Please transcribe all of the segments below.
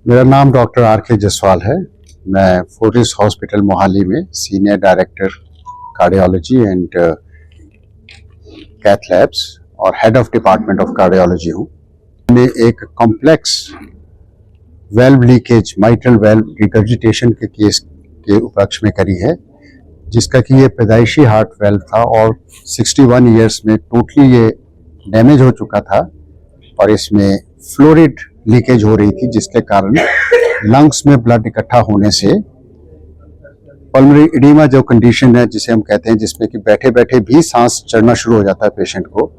मेरा नाम doctor R K. Jaswal है। मैं फोर्टिस हॉस्पिटल मोहाली में senior director cardiology and cath labs और head of department of cardiology हूँ। मैंने एक complex valve leakage mitral valve regurgitation के केस के उपलक्ष्य में करी है, जिसका कि ये पैदाइशी हार्ट वेल्व था और 61 ईयर्स में टोटली ये डैमेज हो चुका था और इसमें फ्लोरिड लीकेज हो रही थी, जिसके कारण लंग्स में ब्लड इकट्ठा होने से पल्मोनरी एडिमा जो कंडीशन है जिसे हम कहते हैं, जिसमें कि बैठे बैठे भी सांस चढ़ना शुरू हो जाता है पेशेंट को,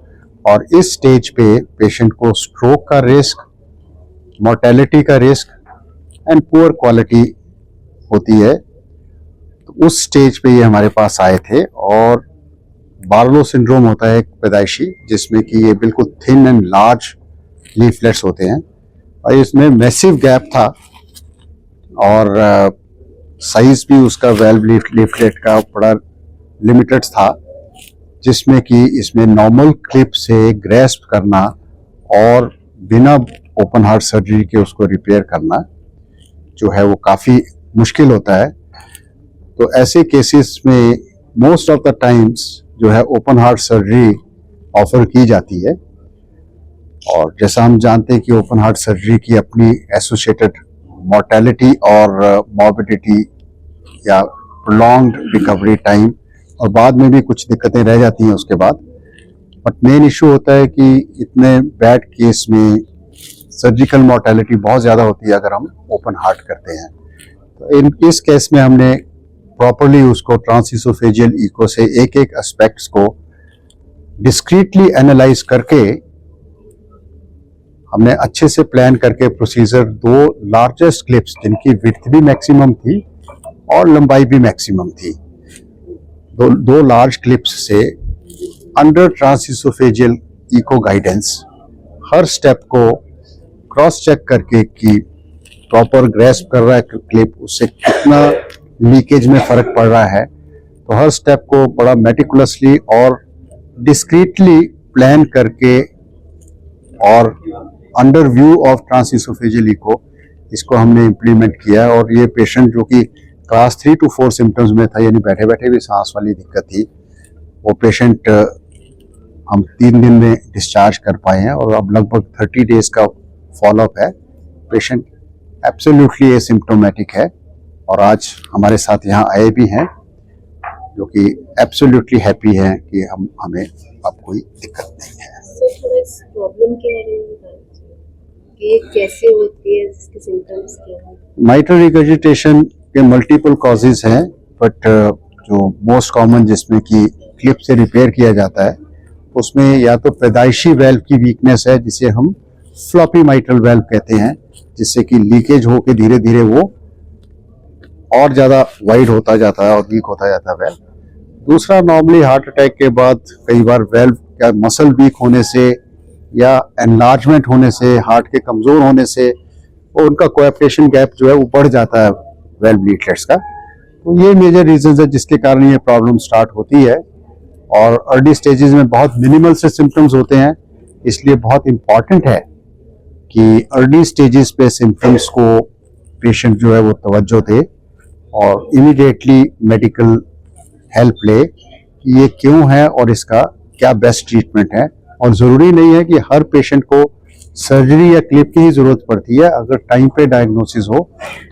और इस स्टेज पे पेशेंट को स्ट्रोक का रिस्क, मोर्टेलिटी का रिस्क एंड पुअर क्वालिटी होती है। तो उस स्टेज पे ये हमारे पास आए थे और बार्लो सिंड्रोम होता है एक पैदाइशी, जिसमें कि ये बिल्कुल थिन एंड लार्ज लीफलेट्स होते हैं और इसमें मैसिव गैप था और साइज भी उसका वेल्व लीफलेट का बड़ा लिमिटेड था, जिसमें कि इसमें नॉर्मल क्लिप से ग्रेस्प करना और बिना ओपन हार्ट सर्जरी के उसको रिपेयर करना जो है वो काफ़ी मुश्किल होता है। तो ऐसे केसेस में मोस्ट ऑफ द टाइम्स जो है ओपन हार्ट सर्जरी ऑफर की जाती है, और जैसा हम जानते हैं कि ओपन हार्ट सर्जरी की अपनी एसोसिएटेड मोर्टेलिटी और मॉर्बिडिटी या प्रोलॉन्ग्ड रिकवरी टाइम और बाद में भी कुछ दिक्कतें रह जाती हैं उसके बाद। बट मेन इशू होता है कि इतने बैड केस में सर्जिकल मोर्टेलिटी बहुत ज़्यादा होती है अगर हम ओपन हार्ट करते हैं। तो इस केस में हमने प्रॉपरली उसको ट्रांसइसोफेजियल इको से एक एक एस्पेक्ट्स को डिस्क्रीटली एनालाइज करके हमने अच्छे से प्लान करके प्रोसीजर दो लार्जेस्ट क्लिप्स जिनकी विड्थ भी मैक्सिमम थी और लंबाई भी मैक्सिमम थी, दो लार्ज क्लिप्स से अंडर ट्रांसइसोफेजियल इको गाइडेंस हर स्टेप को क्रॉस चेक करके कि प्रॉपर ग्रेस्प कर रहा है क्लिप, उससे कितना लीकेज में फर्क पड़ रहा है। तो हर स्टेप को बड़ा मेटिकुलसली और डिस्क्रीटली प्लान करके और अंडर व्यू ऑफ ट्रांसइसोफेजियल इको इसको हमने इम्प्लीमेंट किया। और ये पेशेंट जो कि क्लास 3 to 4 सिम्टम्स में था, यानी बैठे बैठे भी सांस वाली दिक्कत थी, वो पेशेंट हम 3 दिन में डिस्चार्ज कर पाए हैं और अब लगभग 30 डेज का फॉलोअप है। पेशेंट एब्सोल्युटली एसिम्प्टोमेटिक है और आज हमारे साथ यहाँ आए भी हैं, जो कि एब्सोल्युटली हैप्पी हैं कि हमें अब कोई दिक्कत नहीं है। थोड़ा इस प्रॉब्लम के बारे में बताइए कि ये कैसे होती है, इसके सिम्टम्स क्या हैं? माइट्रल रिगर्जिटेशन के मल्टीपल कॉजेज हैं, बट जो मोस्ट कॉमन जिसमें कि क्लिप से रिपेयर किया जाता है, उसमें या तो पैदाइशी वेल्व की वीकनेस है जिसे हम फ्लॉपी माइट्रल वेल्व कहते हैं, जिससे कि लीकेज होकर धीरे धीरे वो और ज़्यादा वाइड होता जाता है और वीक होता जाता है वेल्व। दूसरा, नॉर्मली हार्ट अटैक के बाद कई बार वेल्व का मसल वीक होने से या एनलार्जमेंट होने से, हार्ट के कमज़ोर होने से वो उनका कोएफिशिएंट गैप जो है वो बढ़ जाता है वेल्व लीटलेट्स का। तो ये मेजर रीजंस है जिसके कारण ये प्रॉब्लम स्टार्ट होती है और अर्ली स्टेजेस में बहुत मिनिमल से सिम्टम्स होते हैं। इसलिए बहुत इम्पॉर्टेंट है कि अर्ली स्टेजेस पे सिम्टम्स को पेशेंट जो है वो तवज्जो दे और इमीडिएटली मेडिकल हेल्प ले कि ये क्यों है और इसका क्या बेस्ट ट्रीटमेंट है। और ज़रूरी नहीं है कि हर पेशेंट को सर्जरी या क्लिप की ही ज़रूरत पड़ती है। अगर टाइम पे डायग्नोसिस हो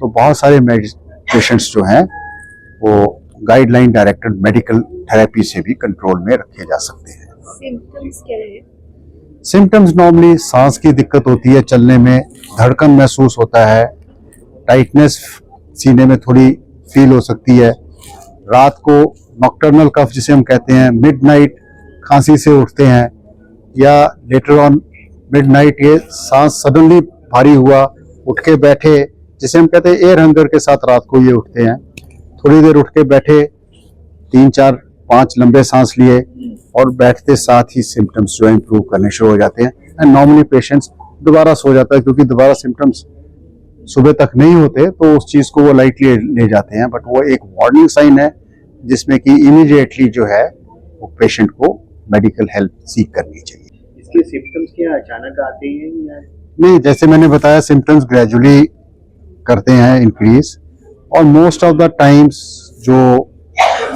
तो बहुत सारे पेशेंट्स जो हैं वो गाइडलाइन डायरेक्टेड मेडिकल थेरेपी से भी कंट्रोल में रखे जा सकते हैं। सिम्टम्स क्या है? सिम्टम्स नॉर्मली सांस की दिक्कत होती है, चलने में धड़कन महसूस होता है, टाइटनेस सीने में थोड़ी फील हो सकती है, रात को नॉक्टर्नल कफ जिसे हम कहते हैं, मिडनाइट खांसी से उठते हैं, या लेटर ऑन मिडनाइट ये सांस सडनली भारी हुआ, उठ के बैठे, जिसे हम कहते हैं एयर हंगर के साथ रात को ये उठते हैं, थोड़ी देर उठ के बैठे, 3, 4, 5 लंबे सांस लिए और बैठते साथ ही सिम्टम्स जो है इम्प्रूव करने शुरू हो जाते हैं। एंड नॉर्मली पेशेंट्स दोबारा सो जाता है, क्योंकि दोबारा सिम्टम्स सुबह तक नहीं होते तो उस चीज़ को वो लाइटली ले जाते हैं। बट वो एक वार्निंग साइन है जिसमें कि इमीडिएटली जो है वो पेशेंट को मेडिकल हेल्प सीख करनी चाहिए। इसके सिम्टम्स क्या अचानक आते हैं या नहीं, जैसे मैंने बताया सिम्टम्स ग्रेजुअली करते हैं इंक्रीज, और मोस्ट ऑफ द टाइम्स जो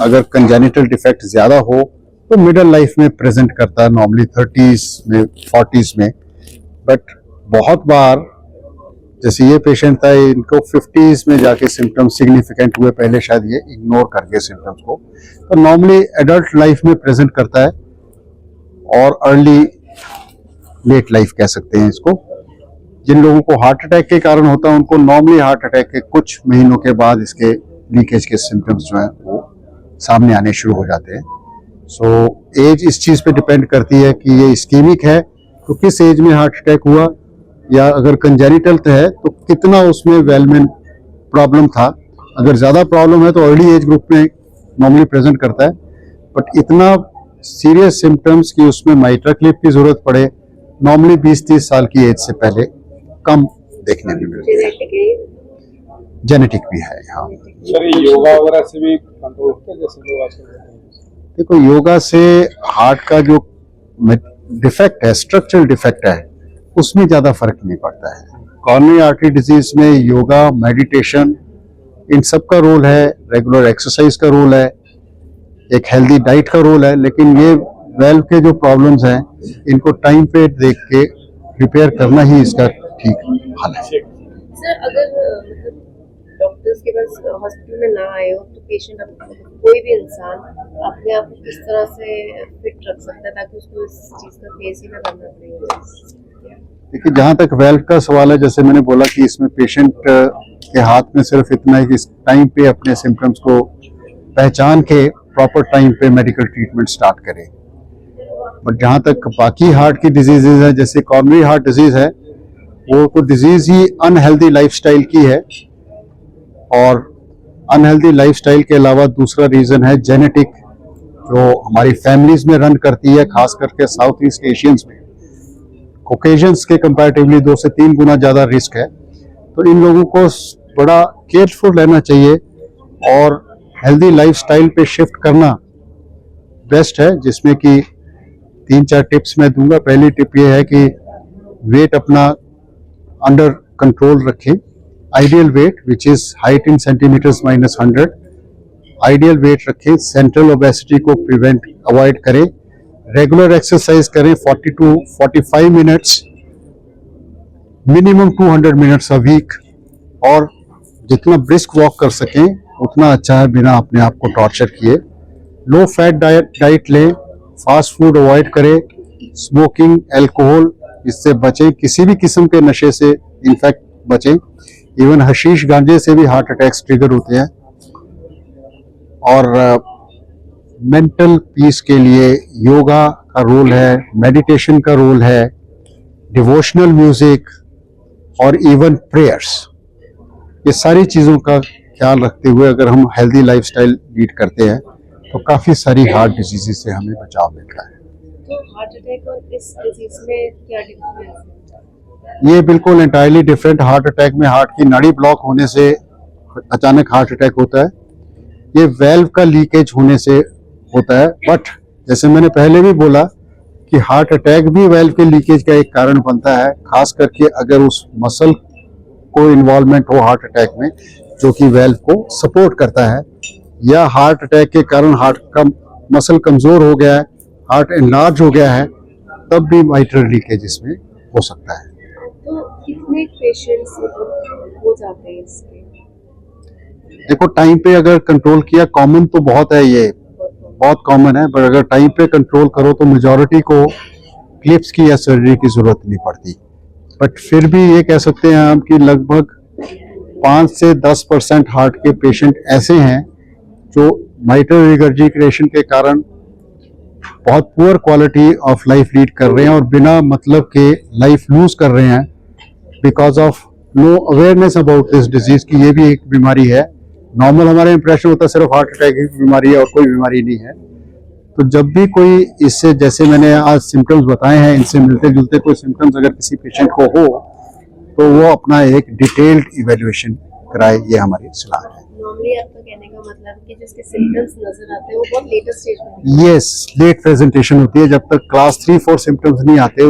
अगर कंजेनिटल डिफेक्ट ज़्यादा हो तो मिडल लाइफ में प्रेजेंट करता है, नॉर्मली 30s में 40s में। बट बहुत बार जैसे ये पेशेंट था, इनको 50s में जाके सिम्टम्स सिग्निफिकेंट हुए, पहले शायद ये इग्नोर कर गए सिम्टम्स को, तो नॉर्मली एडल्ट लाइफ में प्रेजेंट करता है और अर्ली लेट लाइफ कह सकते हैं इसको। जिन लोगों को हार्ट अटैक के कारण होता है उनको नॉर्मली हार्ट अटैक के कुछ महीनों के बाद इसके लीकेज के सिम्टम्स जो हैं वो सामने आने शुरू हो जाते हैं। सो एज इस चीज़ पे डिपेंड करती है कि ये इस्कीमिक है तो किस एज में हार्ट अटैक हुआ, या अगर कंजेनिटल है तो कितना उसमें वेल में प्रॉब्लम था। अगर ज़्यादा प्रॉब्लम है तो अर्ली एज ग्रुप में नॉर्मली प्रेजेंट करता है, बट इतना सीरियस सिम्टम्स कि उसमें माइट्रा क्लिप की ज़रूरत पड़े नॉर्मली 20-30 साल की एज से पहले कम देखने में मिलती है। जेनेटिक भी है। हाँ सर, योगा वगैरह से भी कंट्रोल होता है जैसे लोग आजकल करते हैं? देखो, योगा से हार्ट का जो डिफेक्ट है, स्ट्रक्चरल डिफेक्ट है, उसमें ज़्यादा फर्क नहीं पड़ता है। कॉर्नरी आर्टरी डिजीज में योगा, मेडिटेशन, इन सब का रोल है, रेगुलर एक्सरसाइज का रोल है, एक हेल्दी डाइट का रोल है। लेकिन ये वेल्व के जो प्रॉब्लम्स हैं इनको टाइम पे देख के रिपेयर करना ही इसका ठीक हल है। सर, अगर मतलब डॉक्टर्स के पास हॉस्पिटल में ना आए हो तो पेशेंट कोई भी इंसान अपने आप को किस तरह से फिट रख सकता है ताकि उसको इस चीज़ का फेस ही ना करना पड़े? देखिए, जहाँ तक वेल्व का सवाल है, जैसे मैंने बोला कि इसमें पेशेंट के हाथ में सिर्फ इतना है कि इस टाइम पे अपने सिम्टम्स को पहचान के प्रॉपर टाइम पे मेडिकल ट्रीटमेंट स्टार्ट करें। बट जहाँ तक बाकी हार्ट की डिजीजेज है, जैसे कॉर्नरी हार्ट डिजीज है, वो तो डिजीज ही अनहेल्दी लाइफस्टाइल की है, और अनहेल्दी लाइफस्टाइल के अलावा दूसरा रीजन है जेनेटिक, जो हमारी फैमिलीज में रन करती है, खास करके साउथ ईस्ट एशियंस में। कॉकेशियंस के कंपैरेटिवली 2 से 3 गुना ज़्यादा रिस्क है। तो इन लोगों को बड़ा केयरफुल रहना चाहिए और हेल्दी लाइफस्टाइल पे शिफ्ट करना बेस्ट है, जिसमें कि 3-4 टिप्स मैं दूंगा। पहली टिप ये है कि वेट अपना अंडर कंट्रोल रखें। Ideal weight which is height in centimetres -100, ideal weight रखें। सेंट्रल ओबेसिटी को अवॉइड करें। रेगुलर एक्सरसाइज करें 40 to 45 minutes, minimum 200 minutes a week, और जितना ब्रिस्क वॉक कर सकें उतना अच्छा है, बिना अपने आप को टॉर्चर किए। लो फैट डाइट लें, फास्ट फूड अवॉइड करें, स्मोकिंग, अल्कोहल, इससे बचें, किसी भी किस्म के नशे से इनफैक्ट बचें। इवन हशीश, गांजे से भी हार्ट अटैक्स ट्रिगर होते हैं। और मेंटल पीस के लिए योगा का रोल है, मेडिटेशन का रोल है, डिवोशनल म्यूजिक और इवन प्रेयर्स, ये सारी चीज़ों का ख्याल रखते हुए अगर हम हेल्दी लाइफस्टाइल लीड करते हैं तो काफ़ी सारी हार्ट डिजीज़ से हमें बचाव मिलता है। तो हार्ट अटैक और इस डिजीज में क्या डिफरेंस है? ये बिल्कुल एंटायरली डिफरेंट। हार्ट अटैक में हार्ट की नाड़ी ब्लॉक होने से अचानक हार्ट अटैक होता है, ये वेल्व का लीकेज होने से होता है। बट जैसे मैंने पहले भी बोला कि हार्ट अटैक भी वेल्व के लीकेज का एक कारण बनता है, खास करके अगर उस मसल को इन्वॉल्वमेंट हो हार्ट अटैक में जो कि वेल्व को सपोर्ट करता है, या हार्ट अटैक के कारण हार्ट का मसल कमजोर हो गया है, हार्ट एनलार्ज हो गया है, तब भी माइट्रल लीकेज इसमें हो सकता है। तो कितने पेशेंट्स हो जाते हैं इसके? देखो, टाइम पे अगर कंट्रोल किया, कॉमन तो बहुत है, ये बहुत कॉमन है, पर अगर टाइम पे कंट्रोल करो तो मेजॉरिटी को क्लिप्स की या सर्जरी की जरूरत नहीं पड़ती। बट फिर भी ये कह सकते हैं हम कि लगभग 5 से 10% हार्ट के पेशेंट ऐसे हैं जो माइट्रल रिगर्जिटेशन के कारण बहुत poor quality of life lead कर रहे हैं और बिना मतलब के लाइफ लूज कर रहे हैं because of no awareness about this disease की ये भी एक बीमारी है। नॉर्मल हमारा इंप्रेशन होता है सिर्फ हार्ट अटैक की बीमारी है और कोई बीमारी नहीं है। तो जब भी कोई इससे, जैसे मैंने आज सिम्टम्स बताए हैं, इनसे मिलते जुलते कोई सिम्टम्स अगर किसी पेशेंट को हो तो वो अपना एक डिटेल्ड इवेल्युएशन कराए, ये हमारी सलाह है। नॉर्मली आपका कहने का मतलब है कि जिसके सिम्टम्स नजर आते हैं वो बहुत लेटेस्ट स्टेज में यस, लेट प्रेजेंटेशन होती है। जब तक क्लास 3-4 सिम्टम्स नहीं आते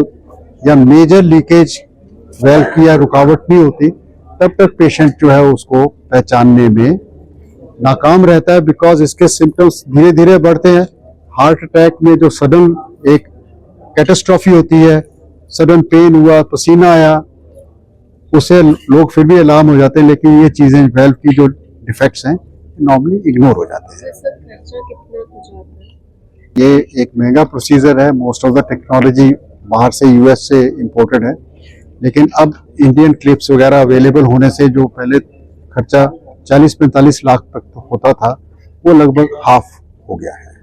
या मेजर लीकेज वेल्व की या रुकावट नहीं होती, तब तक पेशेंट जो है उसको पहचानने में नाकाम रहता है, बिकॉज इसके सिम्टम्स धीरे धीरे बढ़ते हैं। हार्ट अटैक में जो सडन एक कैटास्ट्रॉफी होती है, सडन पेन हुआ, पसीना आया, उससे लोग फिर भी अलार्म हो जाते हैं, लेकिन ये चीजें वेल्व की जो डिफेक्ट्स हैं नॉर्मली इग्नोर हो जाते हैं। सर खर्चा कितना कुछ आता है? ये एक महंगा प्रोसीजर है। मोस्ट ऑफ द टेक्नोलॉजी बाहर से यूएस से इंपोर्टेड है, लेकिन अब इंडियन क्लिप्स वगैरह अवेलेबल होने से जो पहले खर्चा 40-45 लाख तक तो होता था, वो लगभग हाफ हो गया है।